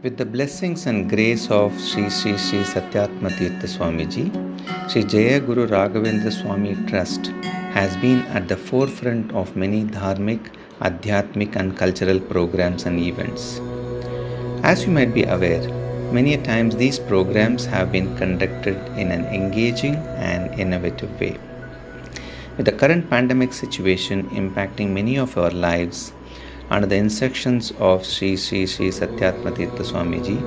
With the blessings and grace of Sri Sri Sri Satyatma Tirtha Swamiji, Sri Jaya Guru Raghavendra Swami Trust has been at the forefront of many dharmic, adhyatmic and cultural programs and events. As you might be aware, many times these programs have been conducted in an engaging and innovative way. With the current pandemic situation impacting many of our lives, under the instructions of Sri Sri Sri Satyatma Tirtha Swamiji,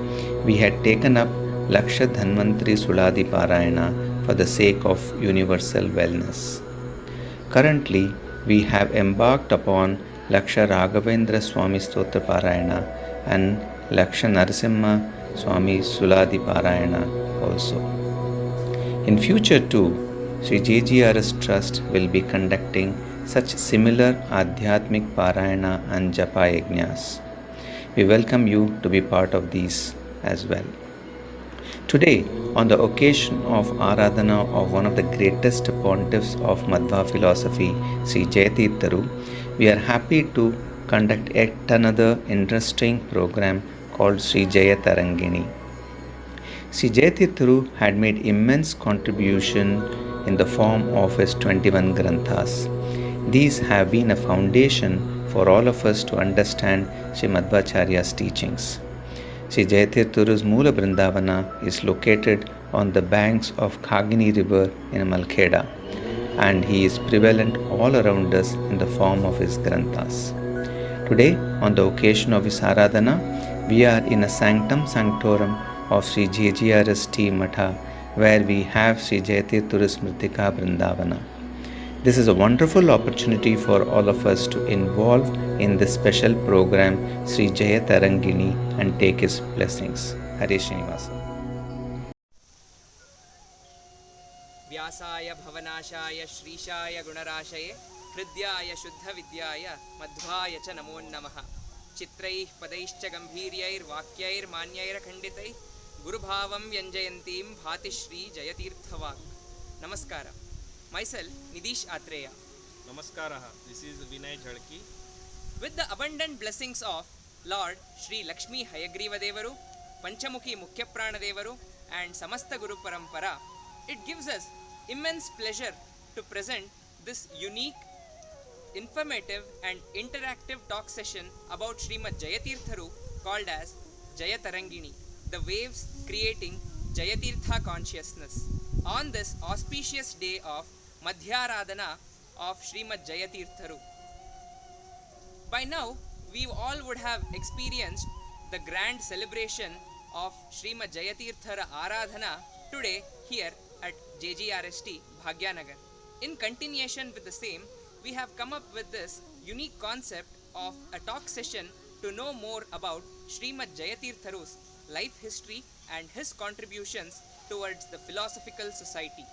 we had taken up Laksha Dhanvantri Suladi Parayana for the sake of universal wellness. Currently, we have embarked upon Laksha Raghavendra Swami Stotra Parayana and Laksha Narasimha Swami Suladi Parayana also. In future too, Sri JGRS Trust will be conducting such similar Adhyatmic Parayana and Japa Yajnas. We welcome you to be part of these as well. Today, on the occasion of Aradhana of one of the greatest pontiffs of Madhva philosophy, Sri Jayatirtharu, we are happy to conduct yet another interesting program called Sri Jaya Tarangini. Sri Jayatirtharu had made immense contribution in the form of his 21 Granthas. These have been a foundation for all of us to understand Sri Madhvacharya's teachings. Sri Jayatirtharu's Moola Brindavana is located on the banks of Kagini river in Malkheda, and he is prevalent all around us in the form of his Granthas. Today, on the occasion of his Aradhana, we are in a sanctum sanctorum of Sri JGRS T Matha, where we have Sri Jayatirtharu's Smritika Brindavana. This is a wonderful opportunity for all of us to involve in this special program Sri Jaya Tarangini and take his blessings. Hare Srinivasa. व्यासाय भवनाशाय श्रीशाय गुणराशये हृद्याय शुद्धविद्याय मध्वाय च नमो नमः। चित्रैः पदैश्च गम्भीर्यैर्वाक्यैर्मान्यैरखण्डितैः गुरुभावं व्यञ्जयन्तीं भाति श्री जयतीर्थवाक्। नमस्कार। Myself Nidish Atreya. Namaskara. This is Vinay Jhalki. With the abundant blessings of Lord Sri Lakshmi Hayagriva Devaru, Panchamukhi Mukhya Prana Devaru and Samasta Guru Parampara, it gives us immense pleasure to present this unique, informative and interactive talk session about Srimad Jayatirtharu called as Jaya Tarangini, the waves creating Jayatirtha consciousness. On this auspicious day of Madhyaradhana of Srimad Jayatirtharu. By now, we all would have experienced the grand celebration of Srimad Jayatirthara Aradhana today here at JGRST Bhagyanagar. In continuation with the same, we have come up with this unique concept of a talk session to know more about Srimad Jayatirtharu's life history and his contributions towards the philosophical society.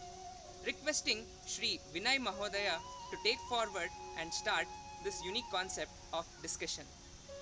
Requesting Sri Vinay Mahodaya to take forward and start this unique concept of discussion.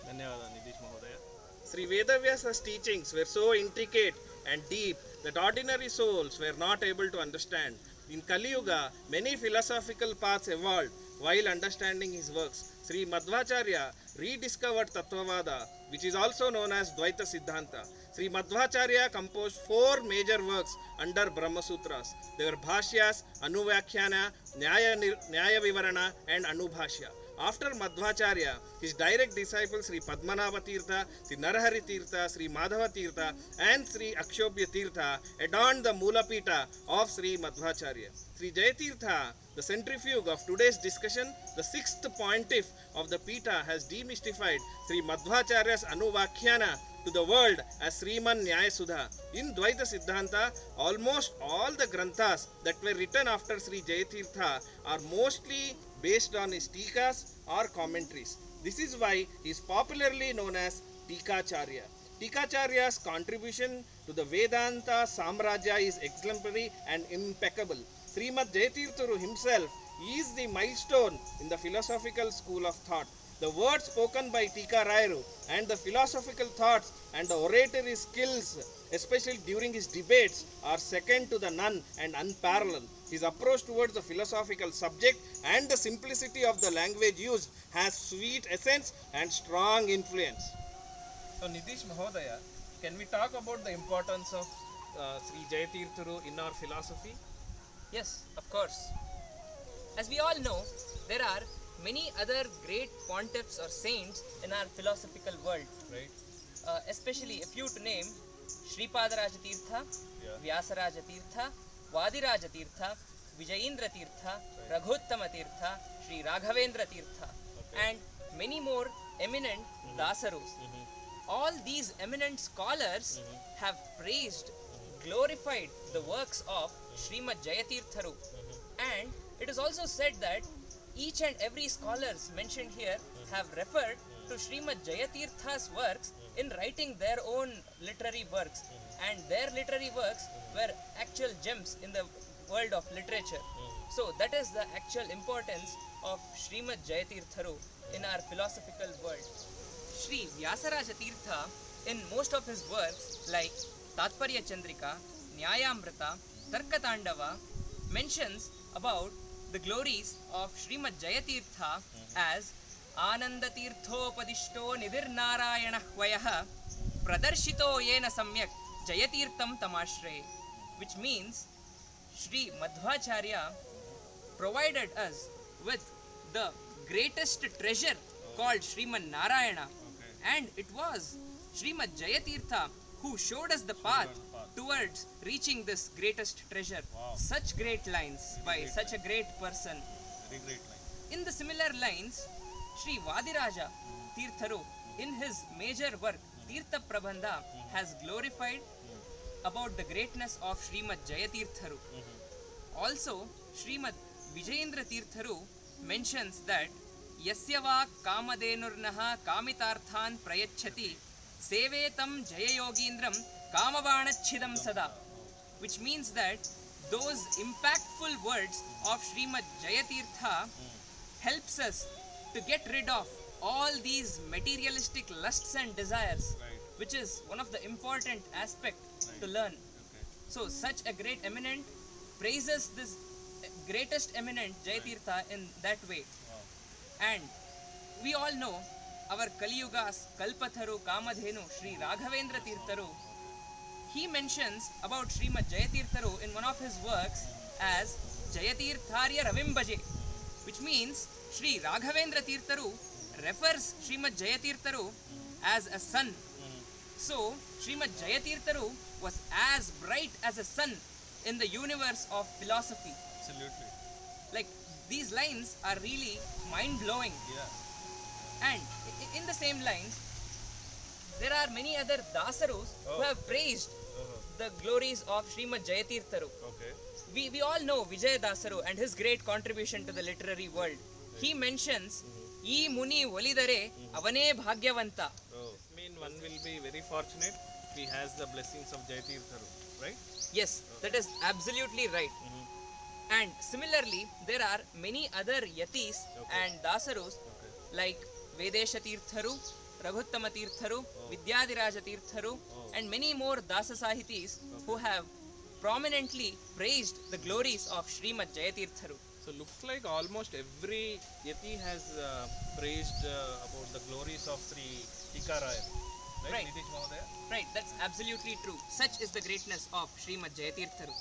Dhanyawada Nidish Mahodaya. Sri Vedavyasa's teachings were so intricate and deep that ordinary souls were not able to understand. In Kali Yuga, many philosophical paths evolved while understanding his works. Sri Madhvacharya rediscovered Tattvavada, which is also known as Dvaita Siddhanta. Sri Madhvacharya composed 4 major works under Brahma Sutras. They were Bhashyas, Anuvakhyana, Nyaya Vivarana and Anubhashya. After Madhvacharya, his direct disciples Sri Padmanabha Tirtha, Sri Narahari Tirtha, Sri Madhava Tirtha and Sri Akshobhya Tirtha adorned the Mulapita of Sri Madhvacharya. Sri Jayatirtha, the centrifuge of today's discussion, the 6th pontiff of the Pita, has demystified Sri Madhvacharya's Anuvakhyana to the world as Sriman Nyaya Sudha. In Dvaita Siddhanta, almost all the Granthas that were written after Sri Jayatirtha are mostly based on his tikas or commentaries. This is why he is popularly known as Tikacharya. Tikacharya's contribution to the Vedanta Samrajya is exemplary and impeccable. Srimad Jayatirtharu himself is the milestone in the philosophical school of thought. The words spoken by Tika Rayaru and the philosophical thoughts and the oratory skills, especially during his debates, are second to the none and unparalleled. His approach towards the philosophical subject and the simplicity of the language used has sweet essence and strong influence. So Nidish Mahodaya, can we talk about the importance of Sri Jayatirtharu in our philosophy? Yes, of course. As we all know, there are many other great pontiffs or saints in our philosophical world. Right. Especially a few to name: Sripadaraja Tirtha, Yeah. Vyasaraja Tirtha, Vadiraja Tirtha, Vijayendra Tirtha, Raghuttama Tirtha, Sri Raghavendra Tirtha, Okay. and many more eminent Dasarus. All these eminent scholars have praised, glorified the works of Srimad Jayatirtharu, and it is also said that each and every scholars mentioned here have referred to Srimad Jayatirtha's works in writing their own literary works, and their literary works were actual gems in the world of literature. So that is the actual importance of Srimad Jayatirtharu in our philosophical world. Sri Vyasaraja Tirtha, in most of his works like Tatparya Chandrika, Nyayamrita, Tarkatandava, mentions about the glories of Srimad Jayatirtha as Ananda Tirthopadishto Nidirnarayana Hvayaha Pradarshito Yena Samyak Jayatirtham Tamashre, which means Sri Madhvacharya provided us with the greatest treasure called Srimad Narayana, and it was Srimad Jayatirtha who showed us the path towards reaching this greatest treasure. Wow. Such great lines by great such a great person. Very great line. In the similar lines, Sri Vadiraja Tirtharu, in his major work Tirtha Prabandha, has glorified about the greatness of Srimad Jayatirtharu. Also, Srimad Vijayendra Tirtharu mentions that Yasyava Kamadenurnaha Kamitarthan Prayachati Sevetam Jayayogindram Kamavanachidam Sada, which means that those impactful words of Srimad Jayatirtha helps us to get rid of all these materialistic lusts and desires, Right. which is one of the important aspects to learn. Okay. So such a great eminent praises this greatest eminent Jayatirtha in that way. Wow. And we all know our Kaliyuga's Kalpatharu Kamadhenu Sri Raghavendra Tirtharu. He mentions about Srimad Jayatirtharu in one of his works as Jayatirtharya Ravimbaje, which means Sri Raghavendra Tirtharu refers Srimad Jayatirtharu as a sun. So Srimad Jayatirtharu was as bright as a sun in the universe of philosophy. Absolutely. Like, these lines are really mind-blowing. Yeah. And in the same lines, there are many other Dasarus who Oh. have praised the glories of Srimad Jayatirtharu. Okay. We all know Vijaya Dasaru and his great contribution to the literary world. He mentions, "Ee muni olidare avane bhagyavanta." Oh. I mean, one will be very fortunate if he has the blessings of Jayatirtharu, right? Yes, that is absolutely right. And similarly, there are many other Yatis Okay. and Dasarus Okay. like Vedesha Tirtharu, Raghuttama Tirtharu, Vidyadiraja Tirtharu, and many more Dasa Sahitis who have prominently praised the glories of Srimad Jayatirtharu. So looks like almost every Yati has praised about the glories of Sri Tikaraya. Right. Nitish Mahodaya? Right, that's absolutely true. Such is the greatness of Srimad Jayatirtharu.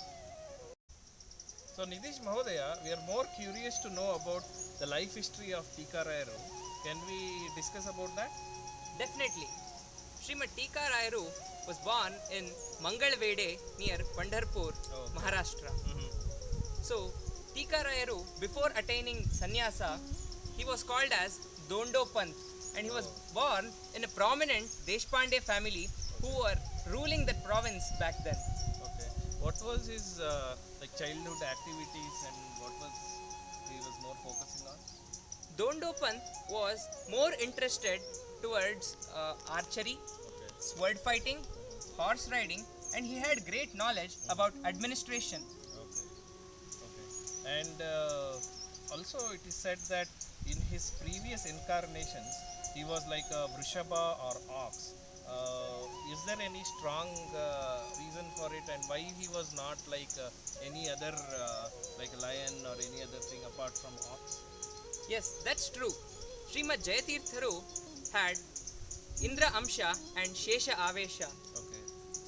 So Nitish Mahodaya, we are more curious to know about the life history of Tikarayaru. Can we discuss about that? Definitely. Srimad Tika Rayaru was born in Mangalvede near Pandharpur, Oh. Maharashtra. So, Tika Rayaru, before attaining sannyasa, he was called as Dondo Pant, and he was born in a prominent Deshpande family who were ruling that province back then. Okay. What was his like childhood activities and what was he was more focusing on? Dondo Pant was more interested towards archery, Okay. sword fighting, horse riding, and he had great knowledge about administration. Okay. Okay. And also it is said that in his previous incarnations he was like a Vrishaba or ox. Is there any strong reason for it, and why he was not like any other like lion or any other thing apart from ox? Yes, that's true. Srimad Jayatirtharu had Indra Amsha and Shesha Avesha. Okay.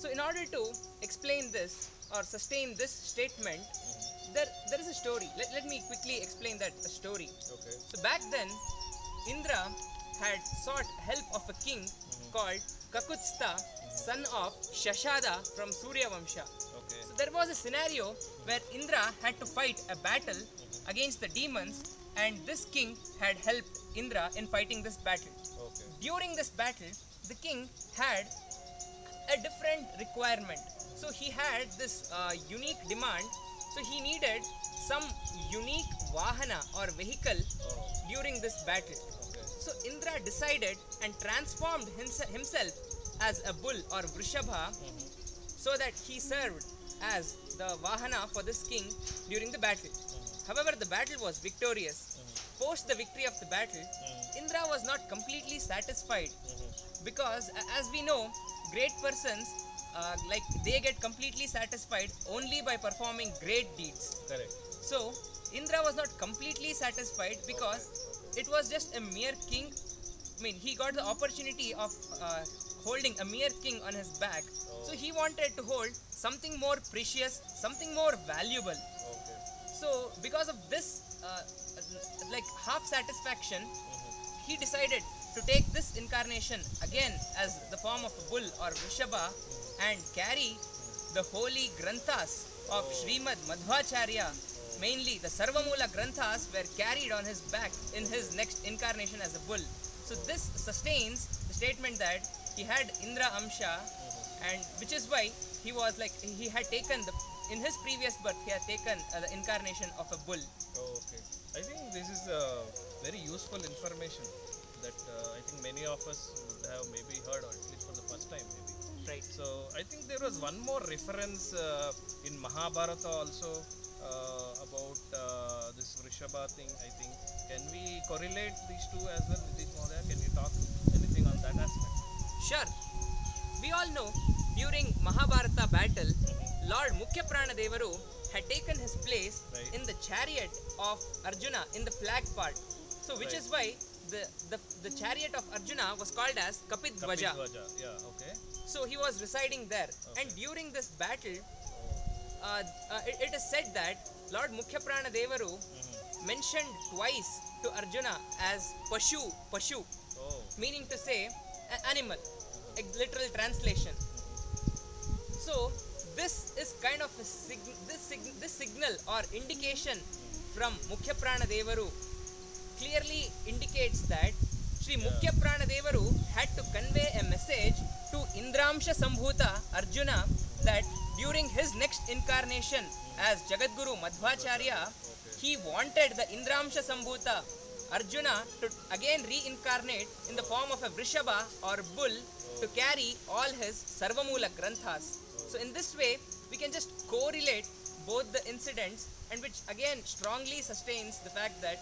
So in order to explain this or sustain this statement, there is a story. Let me quickly explain that story. Okay. So back then, Indra had sought help of a king called Kakutstha, son of Shashada from Surya Vamsha. Okay. So there was a scenario where Indra had to fight a battle against the demons, and this king had helped Indra in fighting this battle. Okay. During this battle, the king had a different requirement. So he had this unique demand. So he needed some unique vahana or vehicle Oh. during this battle. Okay. So Indra decided and transformed himself as a bull or Vrishabha, so that he served as the vahana for this king during the battle. However, the battle was victorious. Post the victory of the battle, Indra was not completely satisfied, because as we know, great persons like they get completely satisfied only by performing great deeds. Correct. So Indra was not completely satisfied because it was just a mere king. I mean, he got the opportunity of holding a mere king on his back. So he wanted to hold something more precious, something more valuable. Okay. So because of this like half satisfaction, he decided to take this incarnation again as the form of a bull or Vrishabha and carry the holy granthas of Srimad Madhvacharya. Mainly the Sarvamula granthas were carried on his back in his next incarnation as a bull. So this sustains the statement that he had Indra Amsha, and which is why he was like, he had taken in his previous birth he had taken the incarnation of a bull. Oh, okay. I think this is very useful information that I think many of us would have maybe heard, or at least for the first time maybe. Right. So I think there was one more reference in Mahabharata also about this Vrishabha thing. I think, can we correlate these two as well, Nitish Mahodaya? Can you talk anything on that aspect? Sure. We all know during Mahabharata battle, Lord Mukhya Prana Devaru had taken his place Right. in the chariot of Arjuna in the flag part. So which Right. is why the chariot of Arjuna was called as Kapit Dvaja. Kapitwaja. Yeah. Okay. So he was residing there. And Okay. during this battle, it is said that Lord Mukhya Prana Devaru mentioned twice to Arjuna as Pashu, Oh. meaning to say animal, a literal translation. So this is kind of a this signal or indication from Mukhya Prana Devaru clearly indicates that Sri Mukhya Prana Devaru had to convey a message to Indramsha Sambhuta Arjuna that during his next incarnation as Jagadguru Madhvacharya, he wanted the Indramsha Sambhuta Arjuna to again reincarnate in the form of a Vrishabha or bull to carry all his Sarvamula Granthas. So in this way, we can just correlate both the incidents, and which again strongly sustains the fact that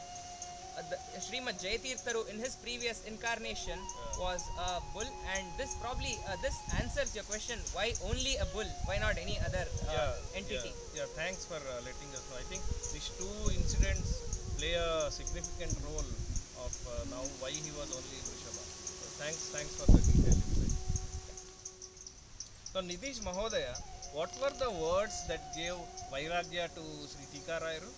Srimad Jayatirtharu in his previous incarnation was a bull, and this probably this answers your question, why only a bull, why not any other entity. Yeah. Thanks for letting us know. I think these two incidents play a significant role of now why he was only Vrishabha. So thanks for the detailed insight. So Nitish Mahodaya, what were the words that gave Vairagya to Sri Tika Rayaru?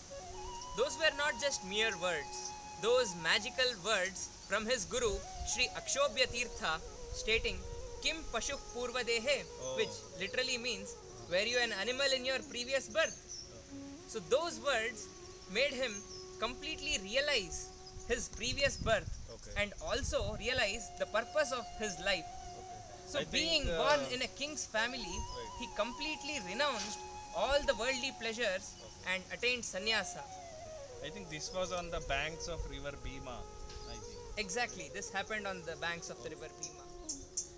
Those were not just mere words. Those magical words from his guru Sri Akshobhya Tirtha stating Kim Pashu Purvadehe, which literally means were you an animal in your previous birth? So those words made him completely realize his previous birth and also realize the purpose of his life. So I being think, born in a king's family, he completely renounced all the worldly pleasures and attained sannyasa. I think this was on the banks of river Bhima, I think. Exactly, this happened on the banks of the river Bhima.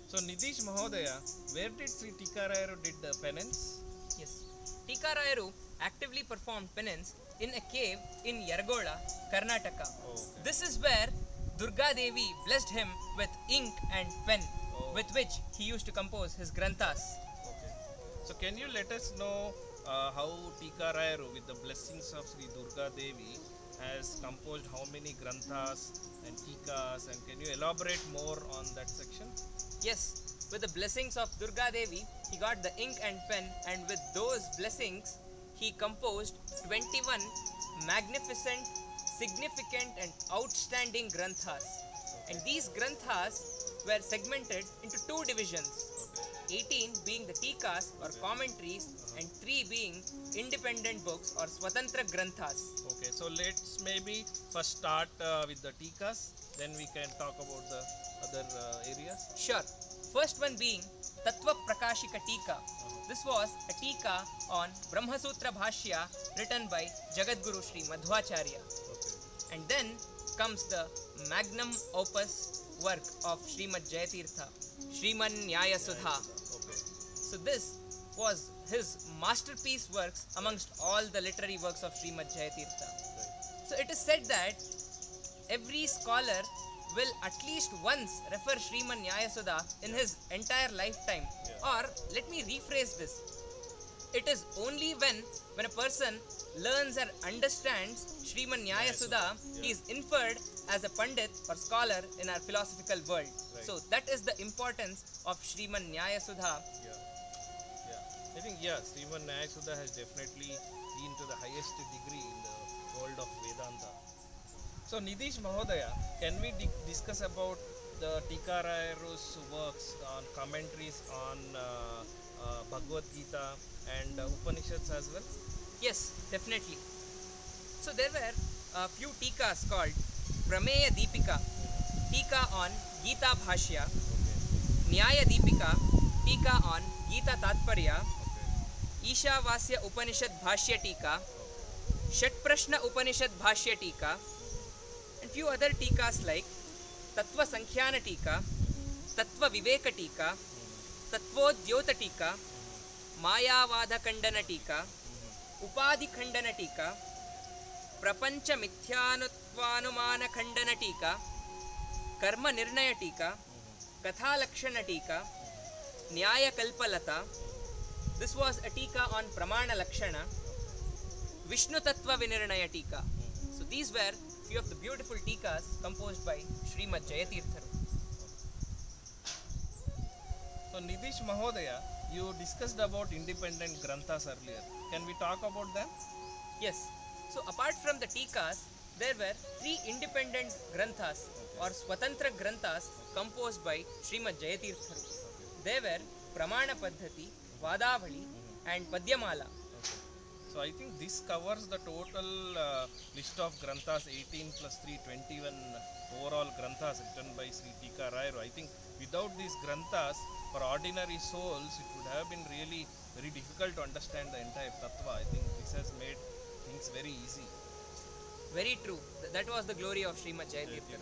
So Nitish Mahodaya, where did Sri Tika Rayaru did the penance? Yes, Tika Rayaru actively performed penance in a cave in Yargola, Karnataka. This is where Durga Devi blessed him with ink and pen, with which he used to compose his granthas. Okay. So can you let us know how Tika Rayaru, with the blessings of Sri Durga Devi, has composed how many granthas and tikas, and can you elaborate more on that section? Yes, with the blessings of Durga Devi, he got the ink and pen, and with those blessings, he composed 21 magnificent, significant, and outstanding granthas. And these granthas were segmented into two divisions, 18 being the tikas or commentaries, and 3 being independent books or swatantra granthas. Okay, so let's maybe first start with the tikas, then we can talk about the other areas. Sure. First one being Tattva Prakashika Tika. This was a tika on Brahma Sutra Bhashya written by Jagadguru Sri Madhvacharya. Okay. And then comes the magnum opus work of Srimad Jayatirtha, Sriman Nyaya Sudha. Okay. So this was his masterpiece works amongst all the literary works of Srimad Jayatirtha. Right. So it is said that every scholar will at least once refer Sriman Nyaya Sudha in his entire lifetime. Yeah. Or let me rephrase this. It is only when a person learns or understands Sriman Nyaya Sudha, he is inferred as a Pandit or scholar in our philosophical world. Right. So that is the importance of Sriman Nyaya Sudha. Yeah. I think Sriman Nyaya Sudha has definitely been to the highest degree in the world of Vedanta. So Nitish Mahodaya, can we discuss about the Tikarayaru's works on commentaries on Bhagavad Gita and Upanishads as well? Yes, definitely. So there were a few tikas called Prameya Deepika, tika on Gita Bhashya, Okay. Nyaya Deepika, tika on Gita Tatparya, Okay. Ishavasya Upanishad Bhashya tika, Shat Prashna Upanishad Bhashya tika, and few other tikas like Tattva Sankhyana tika, Tattva Viveka tika, Tatvodhyota tika, Mayavada Kandana tika, Upadhi Khandana tika, Prapancha Mithyanutvanumana Khandana tika, Karma Nirnaya tika, Katha Lakshana tika, Nyaya Kalpalata. This was a tika on Pramana Lakshana, Vishnu Tattva Vinirnaya tika. So these were few of the beautiful tikas composed by Srimad Jayatirtha. So Nitish Mahodaya, you discussed about independent granthas earlier. Can we talk about them? Yes. So apart from the tikas, there were 3 independent granthas or swatantra granthas composed by Srimad Jayatirtha. They were Pramana Paddhati, Vadavali, and Padyamala. Okay. So I think this covers the total list of granthas, 18 plus 3, 21 overall granthas written by Sri Tika Rayaru. I think without these granthas, for ordinary souls, it would have been really very difficult to understand the entire tattva. I think this has made things very easy. Very true. That was the glory of Srimad Jayatirtha.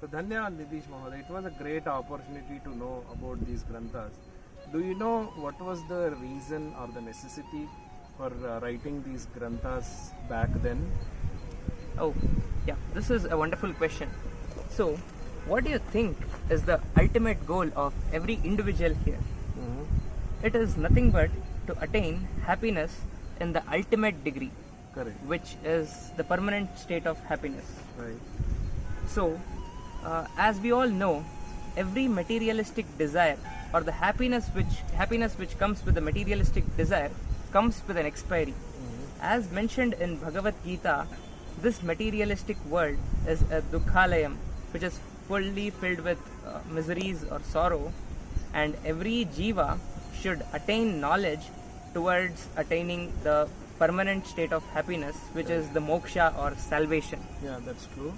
So Dhanyavad Nitish Mahoday, it was a great opportunity to know about these granthas. Do you know what was the reason or the necessity for writing these granthas back then? Oh, yeah, this is a wonderful question. So, what do you think is the ultimate goal of every individual here? It is nothing but to attain happiness in the ultimate degree, Correct. which is the permanent state of happiness. Right. So, as we all know, every materialistic desire or the happiness which comes with the materialistic desire comes with an expiry. As mentioned in Bhagavad Gita, this materialistic world is a dukkhalayam, which is fully filled with miseries or sorrow, and every jiva should attain knowledge towards attaining the permanent state of happiness, which is the moksha or salvation. Yeah, that's true.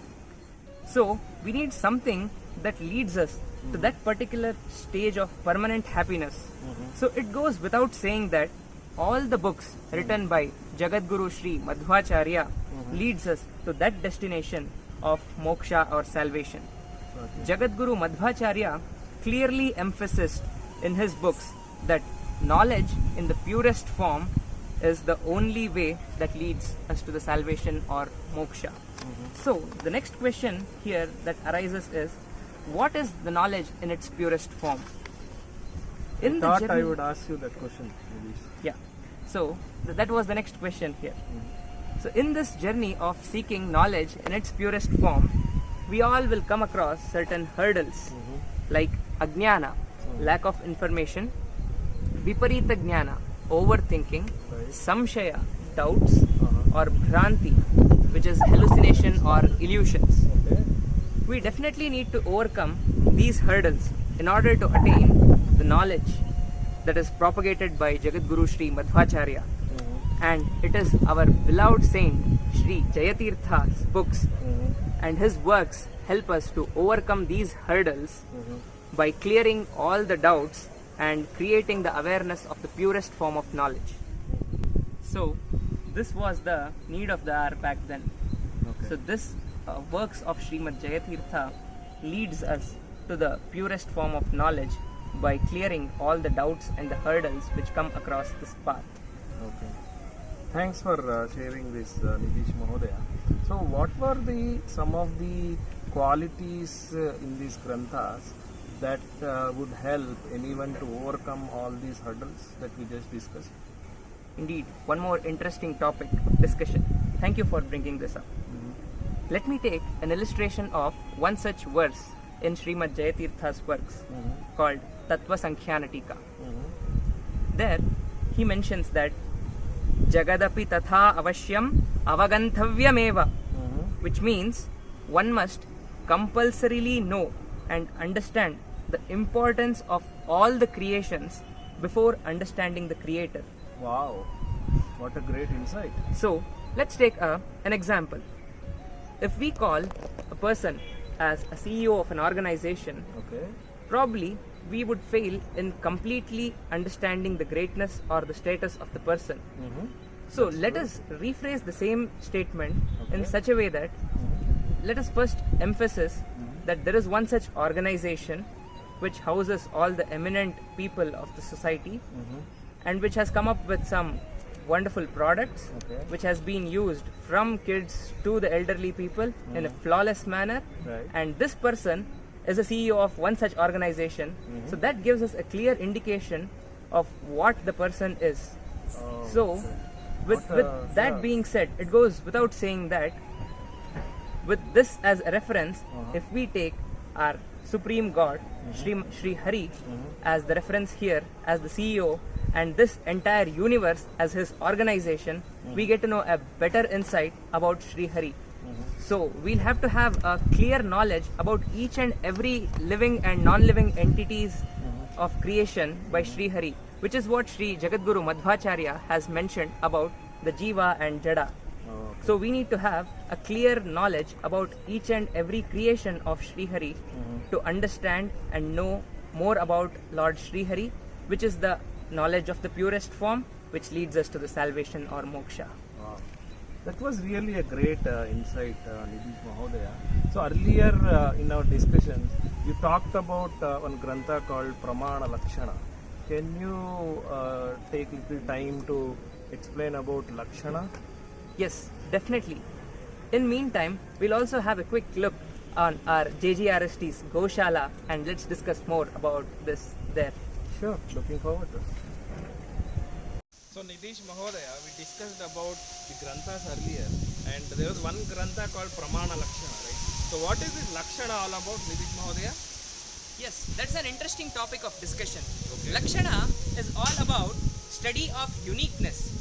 So we need something that leads us to that particular stage of permanent happiness. So it goes without saying that all the books written by Jagadguru Sri Madhvacharya leads us to that destination of moksha or salvation. Okay. Jagadguru Madhvacharya clearly emphasized in his books that knowledge in the purest form is the only way that leads us to the salvation or moksha. So the next question here that arises is, what is the knowledge in its purest form? I thought I would ask you that question, Nitish. Yeah. So that was the next question here. So in this journey of seeking knowledge in its purest form, we all will come across certain hurdles like ajnana, lack of information, viparita jnana, overthinking, Right. samshaya, doubts, or bhranti, which is hallucination or illusions. Okay. We definitely need to overcome these hurdles in order to attain the knowledge that is propagated by Jagadguru Sri Madhvacharya. And it is our beloved saint Sri Jayatirtha's books and his works help us to overcome these hurdles by clearing all the doubts and creating the awareness of the purest form of knowledge. So this was the need of the hour back then. Okay. So this works of Srimad Jayatirtha leads us to the purest form of knowledge by clearing all the doubts and the hurdles which come across this path. Okay. Thanks for sharing this, Nitish Mahodaya. So, what were some of the qualities in these granthas that would help anyone to overcome all these hurdles that we just discussed? Indeed, one more interesting topic of discussion. Thank you for bringing this up. Let me take an illustration of one such verse in Srimad Jayatirtha's works called Tattva Sankhyanika. There, he mentions that Jagadapi tatha avashyam avaganthavyameva, which means one must compulsorily know and understand the importance of all the creations before understanding the creator. Wow, what a great insight. So let's take an example. If we call a person as a CEO of an organization, Okay. probably we would fail in completely understanding the greatness or the status of the person. So let us rephrase the same statement in such a way that let us first emphasize that there is one such organization which houses all the eminent people of the society and which has come up with some wonderful products Okay. which has been used from kids to the elderly people in a flawless manner, Right. and this person is a CEO of one such organization. So that gives us a clear indication of what the person is. Oh, So okay. with What, that yeah. being said, it goes without saying that with this as a reference, if we take our Supreme God, Sri Hari, as the reference here, as the CEO, and this entire universe as his organization, we get to know a better insight about Sri Hari. So we'll have to have a clear knowledge about each and every living and non-living entities of creation by Sri Hari, which is what Sri Jagadguru Madhvacharya has mentioned about the Jiva and Jada. Oh, So we need to have a clear knowledge about each and every creation of Sri Hari to understand and know more about Lord Sri Hari, which is the knowledge of the purest form, which leads us to the salvation or moksha. wow. That was really a great insight, Nitish Mahodaya. So earlier in our discussions, you talked about one grantha called Pramana Lakshana. Can you take little time to explain about Lakshana? Yes, definitely. In meantime, we'll also have a quick look on our JGRST's Goshala and let's discuss more about this there. Sure, looking forward to it. So Nitish Mahodaya, we discussed about the granthas earlier, and there was one grantha called Pramana Lakshana, right? So what is this Lakshana all about, Nitish Mahodaya? Yes, that's an interesting topic of discussion. Okay. Lakshana is all about study of uniqueness.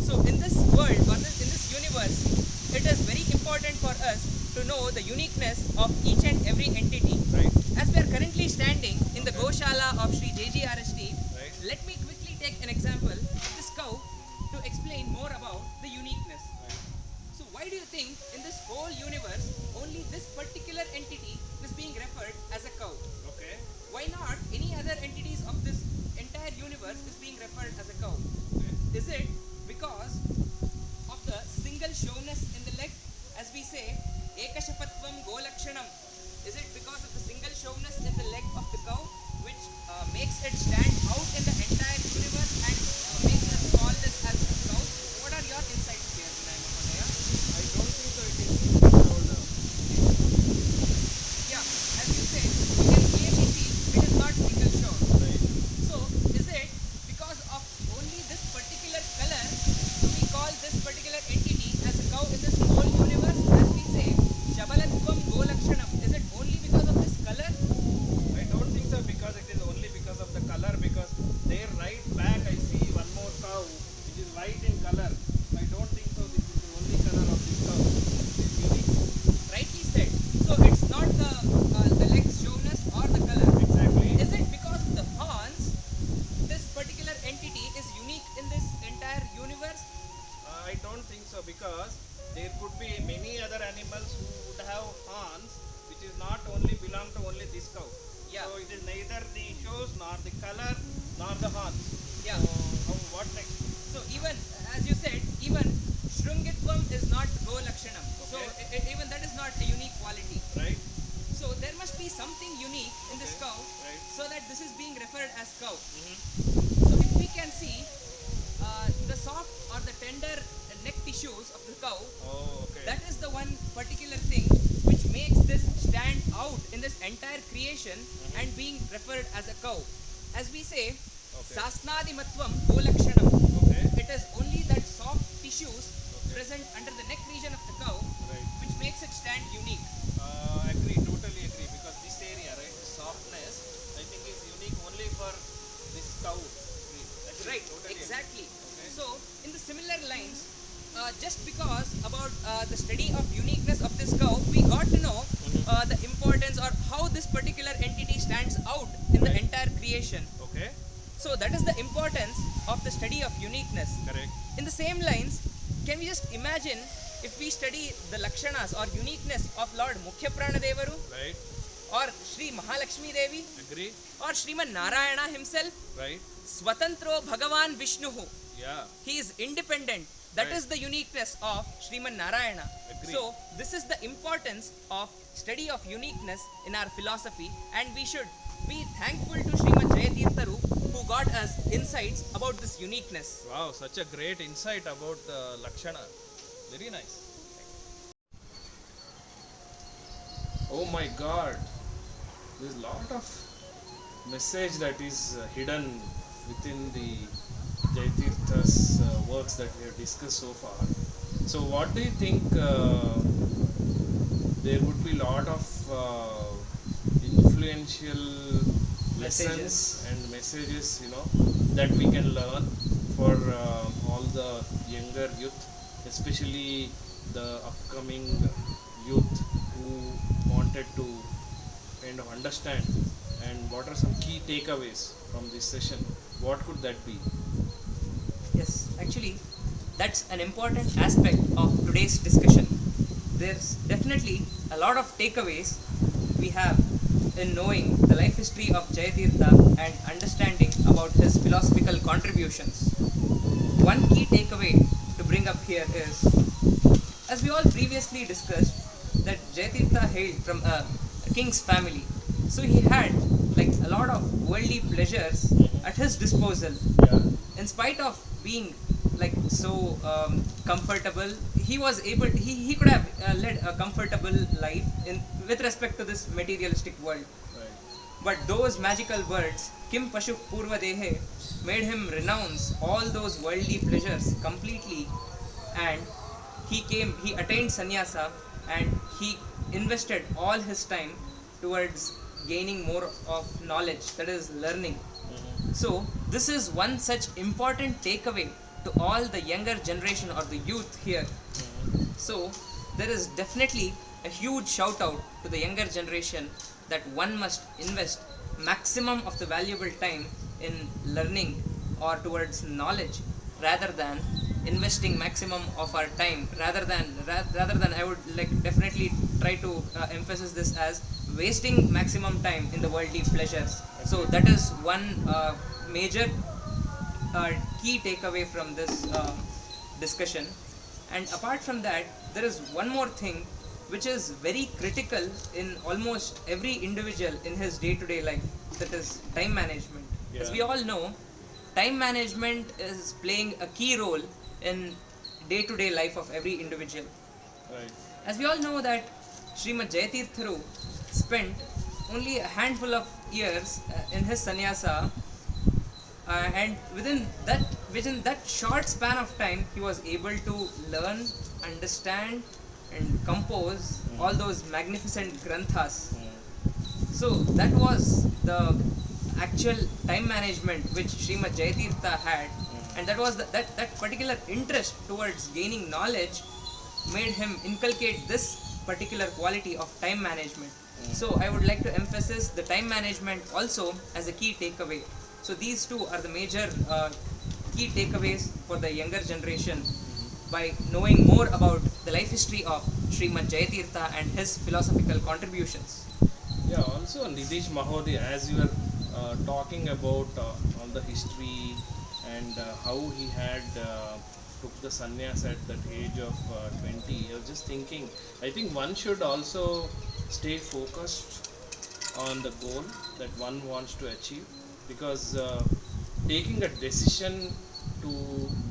So in this world or in this universe, it is very important for us to know the uniqueness of each and every entity. Right. As we are currently standing in the Goshala of Sri JGRST, Right. let me quickly take an example of this cow to explain more about the uniqueness. So why do you think in this whole universe only this particular entity is being referred as a cow? Okay. Why not any other entities of this entire universe is being referred as a cow? Is it because of the single showness in the leg? As we say, Ekashapatvam Golakshanam. Is it because of the single showness in the leg of the cow which makes it stand out in the entire universe and belong to only this cow. Yeah. So it is neither the shoes nor the color nor the horns. Yeah. So what next? So even as you said, even Shrungitvam is not Go Lakshanam. So Okay. even that is not a unique quality. Right? So there must be something unique in this Okay. cow, Right. so that this is being referred as cow. Mm-hmm. So if we can see the soft or the tender neck tissues of the cow, Oh, okay. that is the one particular thing which makes this stand out in this entire creation and being referred as a cow. As we say, Okay. Sasnadimatvam Golakshanam. Okay. It is only that soft tissues Okay. present under the neck region of the cow Right. which makes it stand unique. Agree, totally agree. Because this area, right, the softness, I think is unique only for this cow breed. Agree, Right, totally agree. exactly. Okay. So, in the similar lines, just because about the study of uniqueness of this cow, we got to know the importance or how this particular entity stands out in the Right. entire creation. Okay. So, that is the importance of the study of uniqueness. Correct. In the same lines, can we just imagine if we study the Lakshanas or uniqueness of Lord Mukhya Pranadevaru Right. or Sri Mahalakshmi Devi Agree. or Sriman Narayana himself, Right. Swatantro Bhagavan Vishnuhu. Yeah. He is independent. That Right. is the uniqueness of Sriman Narayana. Agree. So, this is the importance of study of uniqueness in our philosophy, and we should be thankful to Srimad Jayatirtharu who got us insights about this uniqueness. Wow, such a great insight about the Lakshana. Very nice. Oh my God, there's a lot of message that is hidden within the Jayatirtha's works that we have discussed so far. So, what do you think? There would be a lot of influential lessons and messages, that we can learn for all the younger youth, especially the upcoming youth who wanted to kind of understand. And what are some key takeaways from this session? What could that be? Yes, actually, that's an important aspect of today's discussion. There's definitely a lot of takeaways we have in knowing the life history of Jayatirtha and understanding about his philosophical contributions. One key takeaway to bring up here is, as we all previously discussed, that Jayatirtha hailed from a king's family. So he had like a lot of worldly pleasures at his disposal. Yeah. In spite of being like so comfortable, he was able, he could have led a comfortable life with respect to this materialistic world. Right. But those magical words, Kim Pashu Purva Dehe, made him renounce all those worldly pleasures completely, and he attained sannyasa, and he invested all his time towards gaining more of knowledge, that is learning. So this is one such important takeaway to all the younger generation or the youth here. So there is definitely a huge shout out to the younger generation that one must invest maximum of the valuable time in learning or towards knowledge, rather than investing maximum of our time, rather than I would like definitely try to emphasize this as wasting maximum time in the worldly pleasures. So that is one major key takeaway from this discussion. And apart from that, there is one more thing which is very critical in almost every individual in his day-to-day life, that is time management. As we all know, time management is playing a key role in day-to-day life of every individual. Right. As we all know that Srimad Jayatirtharu spent only a handful of years in his sannyasa, and within that short span of time, he was able to learn, understand, and compose all those magnificent granthas. So that was the actual time management which Srimad Jayatirtha had, and that was that particular interest towards gaining knowledge made him inculcate this particular quality of time management. So I would like to emphasize the time management also as a key takeaway. So these two are the major key takeaways for the younger generation by knowing more about the life history of Srimad Jayatirtha and his philosophical contributions. Yeah, also Also, Nidish Mahodaya, as you were talking about all the history and how he had took the sannyas at that age of 20, I was just thinking, I think one should also stay focused on the goal that one wants to achieve, because taking a decision to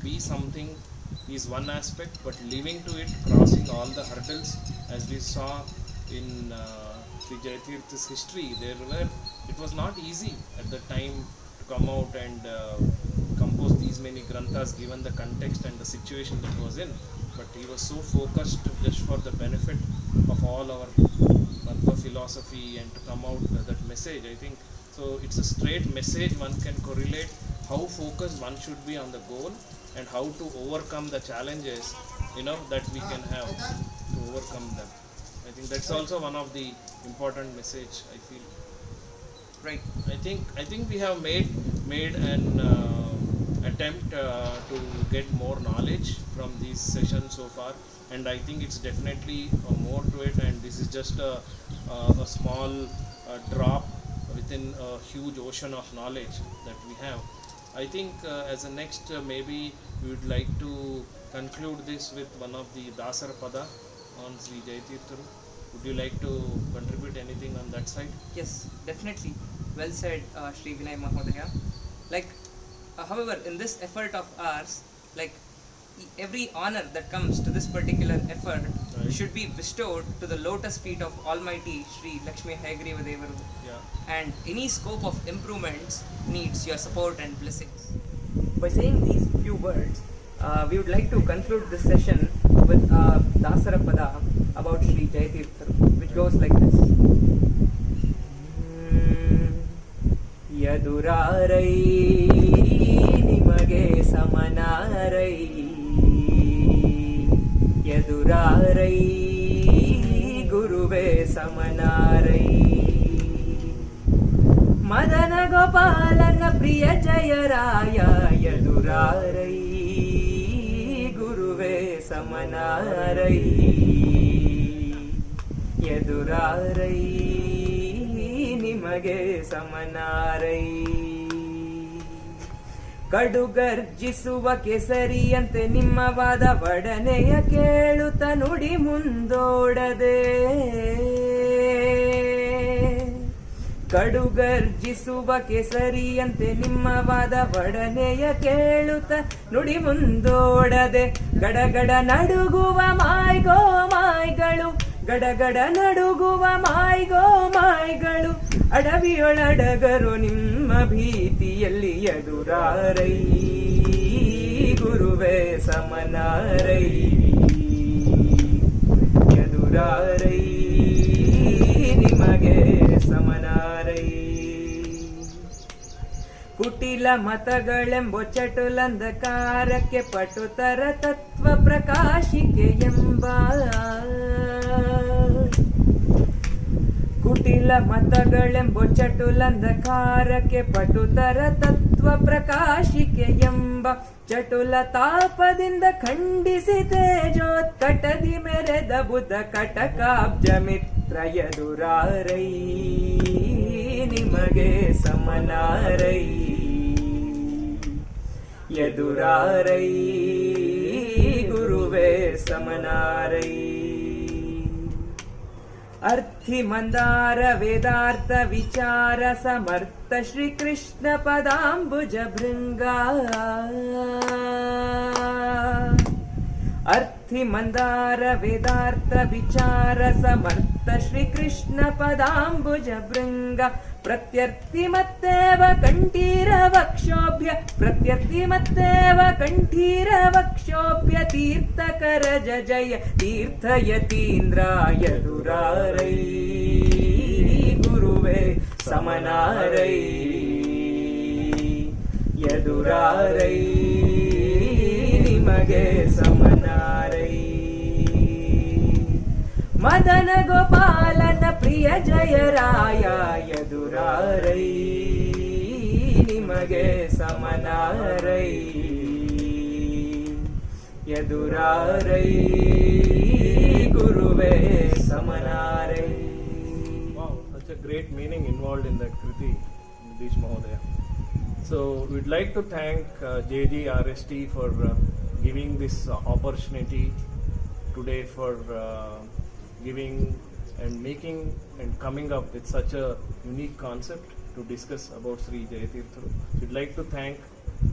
be something is one aspect, but living to it, crossing all the hurdles, as we saw in Sri Jayatirtha's history, it was not easy at the time to come out and compose these many granthas given the context and the situation that was in, but he was so focused just for the benefit of all our Tattva philosophy and to come out with that message. I think so it's a straight message. One can correlate how focused one should be on the goal and how to overcome the challenges, that we can have to overcome them. I think that's also one of the important message, I feel. Right. I think we have made an attempt to get more knowledge from these sessions so far, and I think it's definitely more to it, and this is just a small drop within a huge ocean of knowledge that we have. I think as a next maybe we would like to conclude this with one of the Dasara Pada on Sri Jayatirtharu. Would you like to contribute anything on that side? Yes, definitely. Well said, Sri Vinay Mahodaya. However, in this effort of ours, every honor that comes to this particular effort Right. should be bestowed to the lotus feet of Almighty Sri Lakshmi Hayagriva Devaru. Yeah. And any scope of improvements needs your support and blessings. By saying these few words, we would like to conclude this session with Dasara Pada about Sri Jayatirtharu, which goes like this. Yadurarai nimage samanarai, Yadurarai guruve samanarai, Madana Gopalana Priya Jayaraya, Yadurarai guruve samanarai, Yadurarai ನಿಮಗೆ ಸಮನಾರೈ. ಕಡುಗರ್ಜಿಸುವ ಕೆಸರಿಯಂತೆ ನಿಮ್ಮ ವಾದ ವಡನೆಯ ಕೇಳುತ್ತ ನುಡಿ ಮುಂದೋಡದೆ, ಕಡುಗರ್ಜಿಸುವ ಕೆಸರಿಯಂತೆ ನಿಮ್ಮ ವಾದ ವಡನೆಯ ಕೇಳುತ್ತ ನುಡಿ ಮುಂದೋಡದೆ, ಗಡಗಡ ನಡುಗುವ ಮಾಯ್ಗೋ ಮಾಯ್ಗಳು, ಗಡಗಡ ನಡುಗುವ ಮಾಯ್ಗೋ ಮಾಯ್ಗಳು, ಅಡವಿಯೊಳಡಗರು ನಿಮ್ಮ ಭೀತಿಯಲ್ಲಿ ಎದುರಾರೈ, ಗುರುವೇ ಸಮನಾರೈ, ಎದುರಾರೈ ನಿಮಗೆ ಸಮನಾರೈ. ಕುಟಿಲ ಮತಗಳೆಂಬ ಚಟುಲಂಧಕಾರಕ್ಕೆ ಪಟುತರ ತತ್ವ ಪ್ರಕಾಶಿಕೆ ಎಂಬ, ಕುಟಿಲ ಮತಗಳೆಂಬ ಚಟುಲಂಧಕಾರಕ್ಕೆ ಪಟುತರ ತತ್ವ ಪ್ರಕಾಶಿಕೆ ಎಂಬ ಚಟುಲ ತಾಪದಿಂದ ಖಂಡಿಸಿ ತೇಜೋತ್ಕಟದಿ ಮೆರೆದ ಬುಧ ಕಟಕಾಬ್ಜ ಮಿತ್ರ ಎದುರಾರೈ, ನಿಮಗೆ ಸಮನಾರೈ, ಎದುರಾರೈ ಗುರುವೇ ಸಮನಾರೈ. ಅರ್ಥಿ ಮಂದಾರ ವೇದಾರ್ಥ ವಿಚಾರ ಸಮರ್ಥ ಶ್ರೀ ಕೃಷ್ಣ ಪದಾಂಬುಜ ಭೃಂಗ, ಅರ್ಥಿ ಮಂದಾರ ವೇದಾರ್ಥ ವಿಚಾರ ಸಮರ್ಥ ಶ್ರೀ ಕೃಷ್ಣ ಪದಾಂಬುಜ ಭೃಂಗ, ಪ್ರತ್ಯರ್ಥಿ ಮತ್ತೇವ ಕಂಠೀರ ವಕ್ಷೋಭ್ಯ, ಪ್ರತ್ಯರ್ಥಿ ಮತ್ತೇವ ಕಂಠೀರ ವಕ್ಷೋಭ್ಯ, ತೀರ್ಥಕರ ಜಯ ತೀರ್ಥಯತೀಂದ್ರ ಎದುರಾರೈ, ಗುರುವೇ ಸಮನಾರೈ, ಎದುರಾರೈ ನಿಮಗೆ ಸಮನಾರೈ. ಮದನ ಗೋಪಾಲನ ಪ್ರಿಯ ಜಯರಾಯ, ಎದುರಾರೈ ನಿಮಗೆ ಸಮನಾರೈ, ಎದುರಾರೈ ಗುರುವೇ ಸಮನಾರೈ. Wow, that's a great meaning involved in that Kriti, Nidish Mahodaya. So we'd like to thank JGRST for giving this opportunity today, for giving and making and coming up with such a unique concept to discuss about Sri Jayatirthalu. We'd like to thank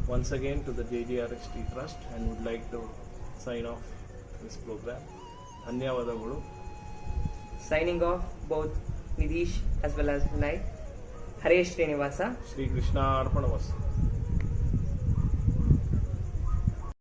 once again to the JGRST Trust and would like to sign off this program. Dhanyavadagalu. Signing off, both Nidish as well as Vinay. Hare Srinivasa. Sri Krishna Arpanamastu.